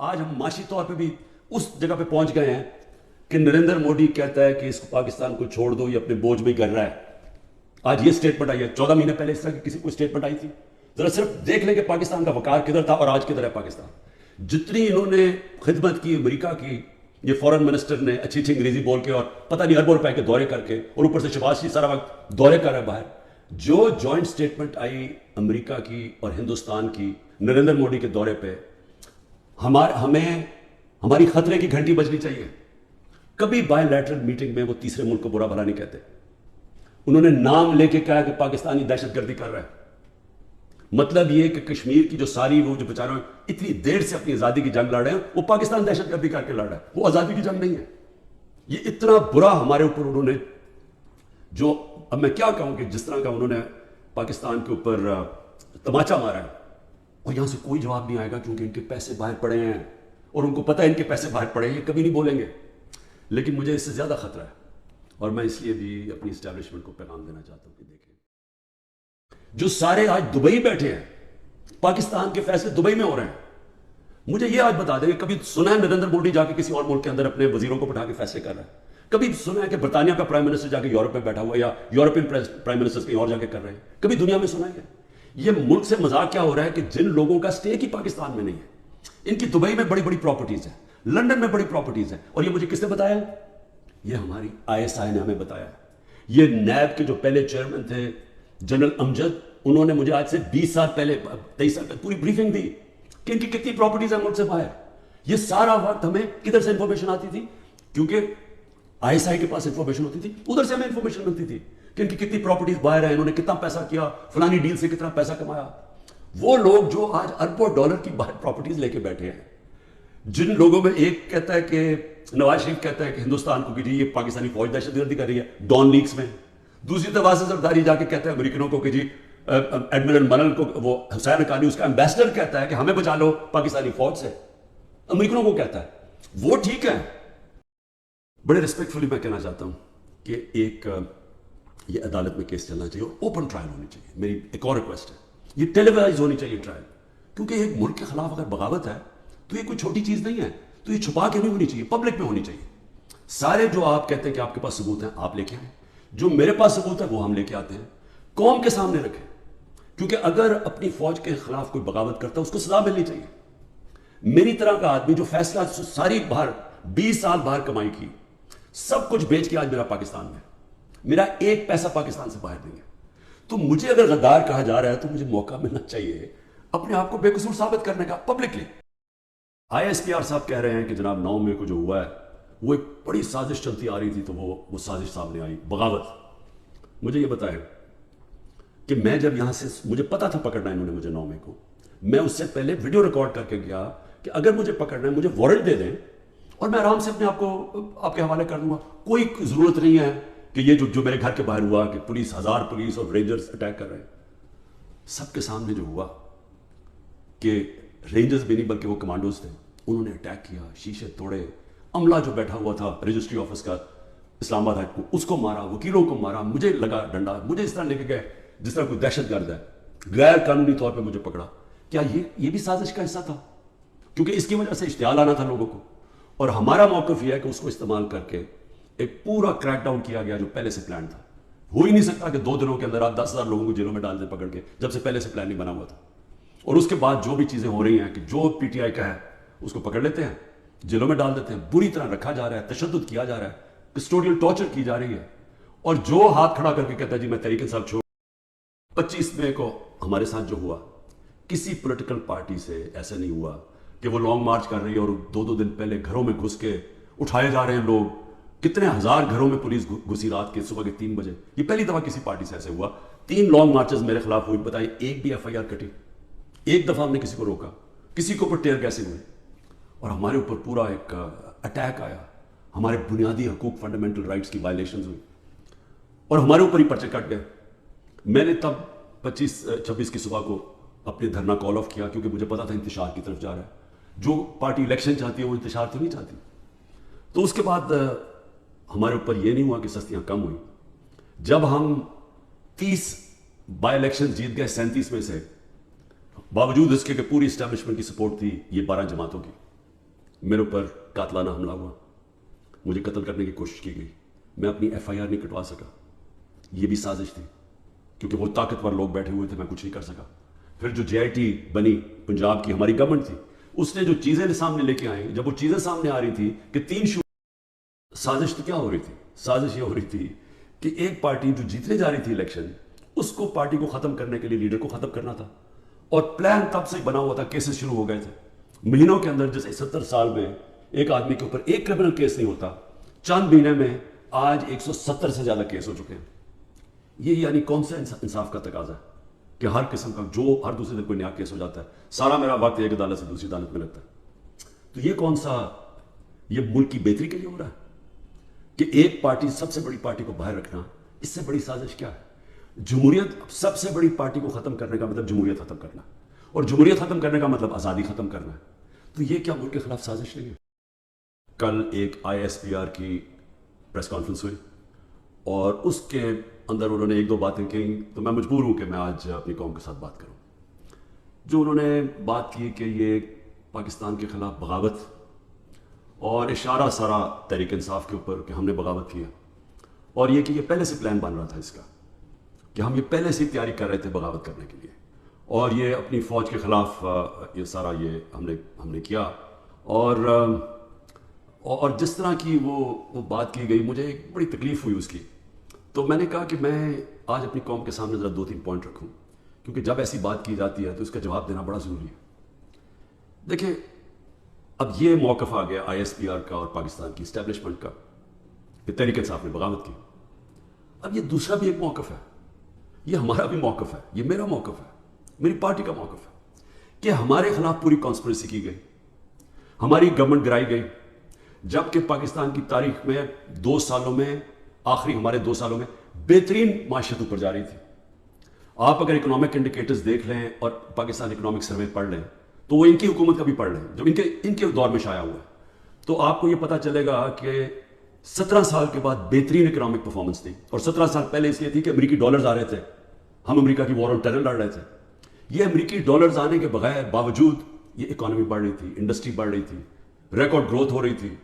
آج ہم معاشی طور پہ بھی اس جگہ پہ پہنچ گئے ہیں کہ نریندر مودی کہتا ہے کہ اس پاکستان کو چھوڑ دو، یہ اپنے بوجھ میں ہی کر رہا ہے. آج یہ سٹیٹمنٹ آئی ہے. 14 مہینے پہلے اس طرح کی کسی کو سٹیٹمنٹ آئی تھی؟ ذرا صرف دیکھ لیں کہ پاکستان کا وقار کدھر تھا اور آج کدھر ہے پاکستان. جتنی انہوں نے خدمت کی امریکہ کی، یہ فورن منسٹر نے اچھی اچھی انگریزی بول کے اور پتہ نہیں اربوں روپے کے دورے کر کے، اور اوپر سے شہباز شریف سارا وقت دورے کر رہا ہے باہر. جو جوائنٹ سٹیٹمنٹ آئی امریکہ کی اور ہندوستان کی نریندر مودی کے دورے پہ، ہمیں ہماری خطرے کی گھنٹی بجنی چاہیے. کبھی بائی لیٹرل میٹنگ میں وہ تیسرے ملک کو برا بھلا نہیں کہتے. انہوں نے نام لے کے کہا کہ پاکستانی دہشت گردی کر رہا ہے. مطلب یہ کہ کشمیر کی جو ساری وہ جو بیچارے اتنی دیر سے اپنی آزادی کی جنگ لڑ رہے ہیں، وہ پاکستان دہشت گردی کر کے لڑ رہا ہے. وہ آزادی کی جنگ نہیں ہے. یہ اتنا برا ہمارے اوپر انہوں نے جو، اب میں کیا کہوں کہ جس طرح کا انہوں نے پاکستان کے اوپر تماچا مارا ہے، اور یہاں سے کوئی جواب نہیں آئے گا کیونکہ ان کے پیسے باہر پڑے ہیں اور ان کو پتہ ہے ان کے پیسے باہر پڑے ہیں. یہ کبھی نہیں بولیں گے. لیکن مجھے اس سے زیادہ خطرہ ہے، اور میں اس لیے بھی اپنی اسٹیبلشمنٹ کو پیغام دینا چاہتا ہوں کہ دیکھیں، جو سارے آج دبئی بیٹھے ہیں، پاکستان کے فیصلے دبئی میں ہو رہے ہیں. مجھے یہ آج بتا دیں کہ کبھی سنا ہے نریندر مودی جا کے کسی اور ملک کے اندر اپنے وزیروں کو بٹھا کے فیصلے کر رہا ہے؟ کبھی سنا ہے کہ برطانیہ کا پرائم منسٹر جا کے یورپ میں بیٹھا ہوا ہے، یا یورپین پرائم منسٹر کہیں اور جا کے کر رہے ہیں؟ کبھی دنیا میں سنا ہے؟ یہ ملک سے مذاق کیا ہو رہا ہے کہ جن لوگوں کا اسٹیک ہی پاکستان میں نہیں ہے، ان کی دبئی میں بڑی بڑی پراپرٹیز ہیں، لندن میں بڑی پراپرٹیز ہیں. اور یہ مجھے کس نے بتایا؟ یہ ہماری ISI نے ہمیں بتایا ہے. یہ نیب کے جو پہلے چیئرمین تھے جنرل امجد، انہوں نے مجھے آج سے 20 سال پہلے 23 سال پہلے پوری بریفنگ دی کہ ان کی کتنی پراپرٹیز ہیں ملک سے باہر. یہ سارا وقت ہمیں کدھر سے انفارمیشن آتی تھی؟ کیونکہ ISI کے پاس انفارمیشن ہوتی تھی، ادھر سے ہمیں انفارمیشن ملتی تھی کہ ان کی کتنی پراپرٹیز باہر ہیں، انہوں نے کتنا پیسہ کیا، فلانی ڈیل سے کتنا پیسہ کمایا. وہ لوگ جو آج اربوں ڈالر کی باہر پراپرٹیز لے کے بیٹھے ہیں، جن لوگوں میں ایک کہتا ہے کہ نواز شریف کہتا ہے کہ ہندوستان کو کہ جی یہ پاکستانی فوج دہشت گردی کر رہی ہے ڈان لیکس میں، دوسری طرف واسف زرداری جا کے کہتا ہے امریکنوں کو کہ جی ایڈمرل منل کو، وہ حسین حقانی اس کا ایمبیسڈر کہتا ہے کہ ہمیں بچا لو پاکستانی فوج سے، امریکنوں کو کہتا ہے. وہ ٹھیک ہے. بڑے ریسپیکٹفلی میں کہنا چاہتا ہوں کہ ایک یہ عدالت میں کیس چلنا چاہیے اور اوپن ٹرائل ہونی چاہیے. میری ایک اور ریکویسٹ ہے، یہ ٹیلی وائز ہونی چاہیے ٹرائل، کیونکہ ایک ملک کے خلاف اگر بغاوت ہے تو یہ کوئی چھوٹی چیز نہیں ہے. تو یہ چھپا کے نہیں ہونی چاہیے، پبلک میں ہونی چاہیے. سارے جو آپ کہتے ہیں کہ آپ کے پاس ثبوت ہیں، آپ لے کے آئیں. جو میرے پاس ثبوت ہے وہ ہم لے کے آتے ہیں، قوم کے سامنے رکھیں. کیونکہ اگر اپنی فوج کے خلاف کوئی بغاوت کرتا ہے اس کو سزا ملنی چاہیے. میری طرح کا آدمی جو فیصلہ ساری باہر 20 سال باہر کمائی کی، سب کچھ بیچ کے آج میرا پاکستان میں، میرا ایک پیسہ پاکستان سے باہر نہیں ہے. تو مجھے اگر غدار کہا جا رہا ہے تو مجھے موقع ملنا چاہیے اپنے آپ کو بے قصور ثابت کرنے کا پبلکلی. ISPR صاحب کہہ رہے ہیں کہ جناب 9 مئی کو جو ہوا ہے وہ ایک بڑی سازش چلتی آ رہی تھی، تو وہ سازش سامنے آئی، بغاوت. مجھے یہ بتائیں کہ میں جب یہاں سے، مجھے پتا تھا پکڑنا ہے انہوں نے مجھے 9 مئی کو، میں اس سے پہلے ویڈیو ریکارڈ کر کے گیا کہ اگر مجھے پکڑنا ہے مجھے وارنٹ دے دیں اور میں آرام سے اپنے آپ کو آپ کے حوالے کر دوں گا. کوئی ضرورت نہیں ہے کہ یہ جو میرے گھر کے باہر ہوا کہ پولیس، 1000 پولیس اور رینجرز اٹیک کر رہے ہیں. سب کے سامنے جو ہوا کہ رینجرز بھی نہیں بلکہ وہ کمانڈوز تھے، انہوں نے اٹیک کیا، شیشے توڑے. عملہ جو بیٹھا ہوا تھا رجسٹری آفس کا اسلام آباد کو، اس کو مارا، وکیلوں کو مارا، مجھے لگا ڈنڈا، مجھے اس طرح لے کے گئے جس طرح کوئی دہشت گرد ہے، غیر قانونی طور پہ مجھے پکڑا. کیا یہ بھی سازش کا حصہ تھا؟ کیونکہ اس کی وجہ سے اشتعال آنا تھا لوگوں کو. اور ہمارا موقف یہ ہے کہ اس کو استعمال کر کے ایک پورا کریک ڈاؤن کیا گیا جو پہلے سے پلان تھا. ہو ہی نہیں سکتا کہ 2 دنوں کے اندر آپ 10,000 لوگوں کو جیلوں میں ڈال دیں پکڑ کے، جب سے پہلے سے پلان نہیں بنا ہوا تھا. اور اس کے بعد جو بھی چیزیں ہو رہی ہیں کہ جو PTI کا ہے اس کو پکڑ لیتے ہیں، جیلوں میں ڈال دیتے ہیں، بری طرح رکھا جا رہا ہے، تشدد کیا جا رہا ہے، کسٹوڈیل ٹارچر کی جا رہی ہے. اور جو ہاتھ کھڑا کر کے کہتا ہے جی میں تحریک انصاف چھوڑ. 25 مئی کو ہمارے ساتھ جو ہوا، کسی پولیٹیکل پارٹی سے ایسا نہیں ہوا کہ وہ لانگ مارچ کر رہی ہے اور 2 دن پہلے گھروں میں گھس کے اٹھائے جا رہے ہیں لوگ. کتنے ہزار گھروں میں پولیس گھسی رات کے صبح کے 3 بجے. یہ پہلی دفعہ کسی پارٹی سے ایسے ہوا. 3 لانگ مارچز میرے خلاف ہوئی، بتائیں ایک بھی FIR کٹی؟ ایک دفعہ ہم نے کسی کو روکا؟ کسی کے اوپر ٹیئر گیسنگ ہوئی اور ہمارے اوپر پورا ایک اٹیک آیا. ہمارے بنیادی حقوق، فنڈامنٹل رائٹس کی وائلیشنز ہوئی اور ہمارے اوپر ہی پرچے کٹ گئے. میں نے تب 25-26 کی صبح کو اپنے دھرنا کال آف کیا کیونکہ مجھے پتا تھا انتشار کی طرف جا رہا ہے. جو پارٹی الیکشن چاہتی ہے وہ انتشار تو نہیں چاہتی. تو اس کے بعد ہمارے اوپر یہ نہیں ہوا کہ سستیاں کم ہوئی. جب ہم 30 بائی الیکشن جیت گئے 37 میں سے، باوجود اس کے کہ پوری اسٹیبلشمنٹ کی سپورٹ تھی یہ 12 جماعتوں کی، میرے اوپر قاتلانہ حملہ ہوا, مجھے قتل کرنے کی کوشش کی گئی, میں اپنی ایف آئی آر نہیں کٹوا سکا. یہ بھی سازش تھی کیونکہ وہ طاقتور لوگ بیٹھے ہوئے تھے, میں کچھ نہیں کر سکا. پھر جو جے آئی ٹی بنی پنجاب کی ہماری گورنمنٹ تھی, اس نے جو چیزیں سامنے لے کے آئیں, جب وہ چیزیں سامنے آ رہی تھی کہ 3 سازش تو کیا ہو رہی تھی؟ سازش یہ ہو رہی تھی کہ ایک پارٹی جو جیتنے جا رہی تھی الیکشن, اس کو پارٹی کو ختم کرنے کے لیے لیڈر کو ختم کرنا تھا, اور پلان تب سے بنا ہوا تھا. کیسز شروع ہو گئے تھے مہینوں کے اندر. جیسے 70 سال میں ایک آدمی کے اوپر ایک کرمنل کیس نہیں ہوتا, چند مہینے میں آج 170 سے زیادہ کیس ہو چکے ہیں. یہ یعنی کون سا انصاف کا تقاضا ہے کہ ہر قسم کا جو ہر دوسرے دن کوئی نیا کیس ہو جاتا ہے, سارا میرا وقت ایک عدالت سے دوسری عدالت میں لگتا ہے. تو یہ کون سا, یہ ملک کی بہتری کے لیے ہو رہا ہے کہ ایک پارٹی سب سے بڑی پارٹی کو باہر رکھنا؟ اس سے بڑی سازش کیا ہے؟ جمہوریت سب سے بڑی پارٹی کو ختم کرنے کا مطلب جمہوریت ختم کرنا, اور جمہوریت ختم کرنے کا مطلب آزادی ختم کرنا ہے. تو یہ کیا ملک کے خلاف سازش نہیں ہے؟ کل ایک آئی ایس پی آر کی پریس کانفرنس ہوئی اور اس کے اندر انہوں نے 1-2 باتیں کہیں, تو میں مجبور ہوں کہ میں آج اپنی قوم کے ساتھ بات کروں. جو انہوں نے بات کی کہ یہ پاکستان کے خلاف بغاوت, اور اشارہ سارا تحریک انصاف کے اوپر کہ ہم نے بغاوت کیا, اور یہ کہ یہ پہلے سے پلان بن رہا تھا اس کا, کہ ہم یہ پہلے سے تیاری کر رہے تھے بغاوت کرنے کے لیے, اور یہ اپنی فوج کے خلاف یہ سارا یہ ہم نے کیا. اور جس طرح کی وہ بات کی گئی, مجھے ایک بڑی تکلیف ہوئی اس کی. تو میں نے کہا کہ میں آج اپنی قوم کے سامنے ذرا 2-3 پوائنٹ رکھوں, کیونکہ جب ایسی بات کی جاتی ہے تو اس کا جواب دینا بڑا ضروری ہے. دیکھیں, اب یہ موقف آ گیا آئی ایس پی آر کا اور پاکستان کی اسٹیبلشمنٹ کا کہ تحریک انصاف نے بغاوت کی. اب یہ دوسرا بھی ایک موقف ہے, یہ ہمارا بھی موقف ہے, یہ میرا موقف ہے, میری پارٹی کا موقف ہے کہ ہمارے خلاف پوری کانسپریسی کی گئی, ہماری گورنمنٹ گرائی گئی, جبکہ پاکستان کی تاریخ میں 2 سالوں میں, آخری ہمارے 2 سالوں میں بہترین معیشت اوپر جا رہی تھی. آپ اگر اکنامک انڈیکیٹرز دیکھ لیں اور پاکستان اکنامک سروے پڑھ لیں, تو وہ ان کی حکومت کا بھی پڑھ لیں جو ان کے دور میں شائع ہوا ہے, تو آپ کو یہ پتا چلے گا کہ 17 سال کے بعد بہترین اکنامک پرفارمنس تھی. اور 17 سال پہلے اس لیے تھی کہ امریکی ڈالرز آ رہے تھے, ہم امریکہ کی وار آن ٹیرر لڑ رہے تھے. یہ امریکی ڈالرز آنے کے بغیر باوجود یہ اکانومی بڑھ رہی تھی, انڈسٹری بڑھ رہی تھی, ریکارڈ گروتھ ہو رہی تھی.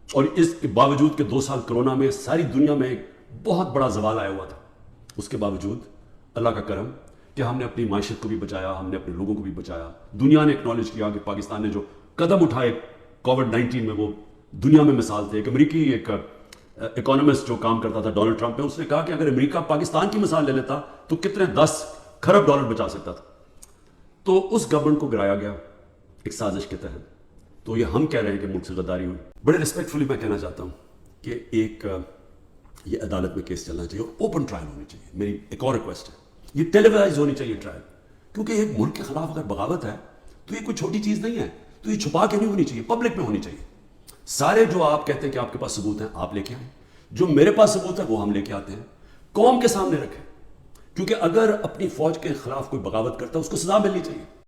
اور اس کے باوجود کہ 2 سال کرونا میں ساری دنیا میں ایک بہت بڑا زوال آیا ہوا تھا, اس کے باوجود اللہ کا کرم کہ ہم نے اپنی معیشت کو بھی بچایا, ہم نے اپنے لوگوں کو بھی بچایا. دنیا نے اکنالج کیا کہ پاکستان نے جو قدم اٹھائے کووڈ-19 میں, وہ دنیا میں مثال تھے. ایک امریکی ایک اکانومسٹ جو کام کرتا تھا ڈونلڈ ٹرمپ پہ, اس نے کہا کہ اگر امریکہ پاکستان کی مثال لے لیتا تو کتنے 10 کھرب ڈالر بچا سکتا تھا. تو اس گورنمنٹ کو گرایا گیا ایک سازش کے تحت. تو یہ ہم کہہ رہے ہیں کہ ملک سے غداری ہوئی. بڑے ریسپیکٹفلی میں کہنا چاہتا ہوں کہ ایک یہ عدالت میں کیس چلنا چاہیے, اور اوپن ٹرائل ہونی چاہیے. میری ایک اور ریکویسٹ ہے, یہ ٹیلی وائز ہونی چاہیے ٹرائل, کیونکہ ایک ملک کے خلاف اگر بغاوت ہے تو یہ کوئی چھوٹی چیز نہیں ہے. تو یہ چھپا کے نہیں ہونی چاہیے, پبلک میں ہونی چاہیے. سارے جو آپ کہتے ہیں کہ آپ کے پاس ثبوت ہیں, آپ لے کے آئیں. جو میرے پاس ثبوت ہے وہ ہم لے کے آتے ہیں, قوم کے سامنے رکھیں. کیونکہ اگر اپنی فوج کے خلاف کوئی بغاوت کرتا ہے اس کو سزا ملنی چاہیے.